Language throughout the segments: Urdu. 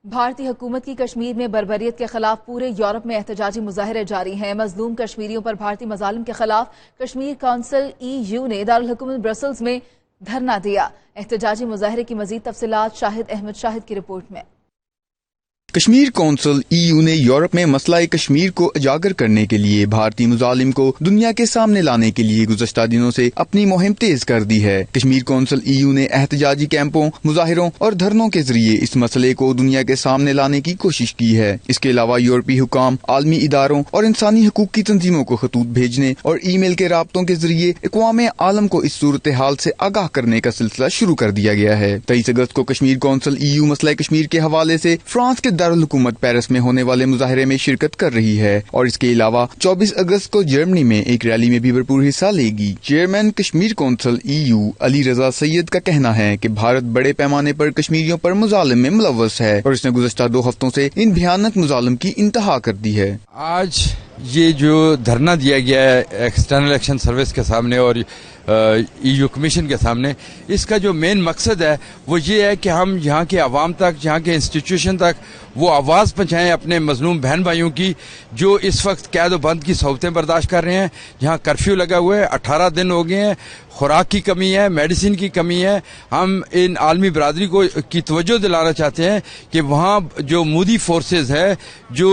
بھارتی حکومت کی کشمیر میں بربریت کے خلاف پورے یورپ میں احتجاجی مظاہرے جاری ہیں۔ مظلوم کشمیریوں پر بھارتی مظالم کے خلاف کشمیر کونسل EU نے دارالحکومت برسلز میں دھرنا دیا۔ احتجاجی مظاہرے کی مزید تفصیلات شاہد احمد شاہد کی رپورٹ میں۔ کشمیر کونسل EU نے یورپ میں مسئلہ کشمیر کو اجاگر کرنے کے لیے بھارتی مظالم کو دنیا کے سامنے لانے کے لیے گزشتہ دنوں سے اپنی مہم تیز کر دی ہے۔ کشمیر کونسل EU نے احتجاجی کیمپوں، مظاہروں اور دھرنوں کے ذریعے اس مسئلے کو دنیا کے سامنے لانے کی کوشش کی ہے۔ اس کے علاوہ یورپی حکام، عالمی اداروں اور انسانی حقوق کی تنظیموں کو خطوط بھیجنے اور ای میل کے رابطوں کے ذریعے اقوام عالم کو اس صورتحال سے آگاہ کرنے کا سلسلہ شروع کر دیا گیا ہے۔ 23 اگست کو کشمیر کونسل EU مسئلہ کشمیر کے حوالے سے فرانس کے دارالحکومت پیرس میں ہونے والے مظاہرے میں شرکت کر رہی ہے اور اس کے علاوہ 24 اگست کو جرمنی میں ایک ریلی میں بھی بھرپور حصہ لے گی۔ Chairman Kashmir council EU Ali Raza سید کا کہنا ہے کہ بھارت بڑے پیمانے پر کشمیریوں پر مظالم میں ملوث ہے اور اس نے گزشتہ 2 ہفتوں سے ان بھیانک مظالم کی انتہا کر دی ہے۔ آج یہ جو دھرنا دیا گیا ہے ایکسٹرنل ایکشن سروس کے سامنے اور EU کمیشن کے سامنے، اس کا جو مین مقصد ہے وہ یہ ہے کہ ہم یہاں کے عوام تک، یہاں کے انسٹیٹیوشن تک وہ آواز پہنچائیں اپنے مظلوم بہن بھائیوں کی جو اس وقت قید و بند کی صعوبتیں برداشت کر رہے ہیں۔ یہاں کرفیو لگا ہوا ہے، 18 دن ہو گئے ہیں، خوراک کی کمی ہے، میڈیسن کی کمی ہے۔ ہم ان عالمی برادری کو کی توجہ دلانا چاہتے ہیں کہ وہاں جو مودی فورسز ہے، جو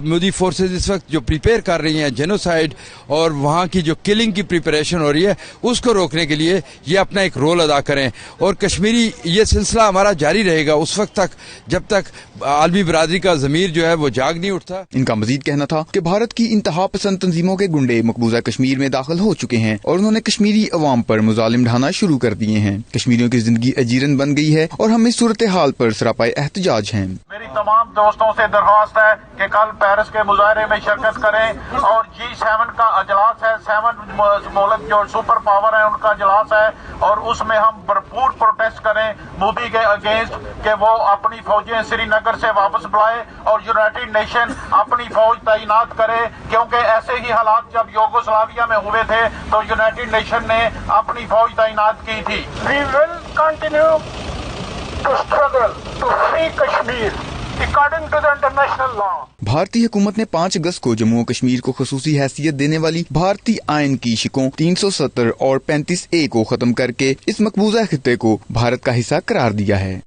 مودی فورسز اس وقت جو پریپیئر کر رہی ہیں جینوسائیڈ اور وہاں کی جو کلنگ کی پریپریشن ہو رہی ہے، اس کو روکنے کے لیے یہ اپنا ایک رول ادا کریں اور کشمیری یہ سلسلہ ہمارا جاری رہے گا اس وقت تک جب تک عالمی برادری کا ضمیر جو ہے وہ جاگ نہیں اٹھتا۔ ان کا مزید کہنا تھا کہ بھارت کی انتہا پسند تنظیموں کے گنڈے مقبوضہ کشمیر میں داخل ہو چکے ہیں اور انہوں نے کشمیری عوام پر مظالم ڈھانا شروع کر دیے ہیں۔ کشمیریوں کی زندگی اجیرن بن گئی ہے اور ہم اس صورتحال پر سراپائے احتجاج ہیں۔ میری تمام دوستوں سے درخواست ہے کہ کل پیرس کے مظاہرے میں شرکت کریں اور G7 کا اجلاس ہے، 7 ملک جو سپر پاور ہیں ان کا اجلاس ہے اور اس میں ہم بھرپور پروٹیسٹ کریں مودی کے اگینسٹ کہ وہ اپنی فوجیں سری نگر سے واپس بلائے اور یونائٹڈ نیشن اپنی فوج تعینات کرے، کیونکہ ایسے ہی حالات جب یوگوسلاویا میں ہوئے تھے تو یونائٹڈ نیشن نے اپنی فوج تعینات کی تھی۔ We will continue to struggle to free Kashmir according to the international law۔ بھارتی حکومت نے 5 اگست کو جموں و کشمیر کو خصوصی حیثیت دینے والی بھارتی آئین کی شقوں 370 اور 35A کو ختم کر کے اس مقبوضہ خطے کو بھارت کا حصہ قرار دیا ہے۔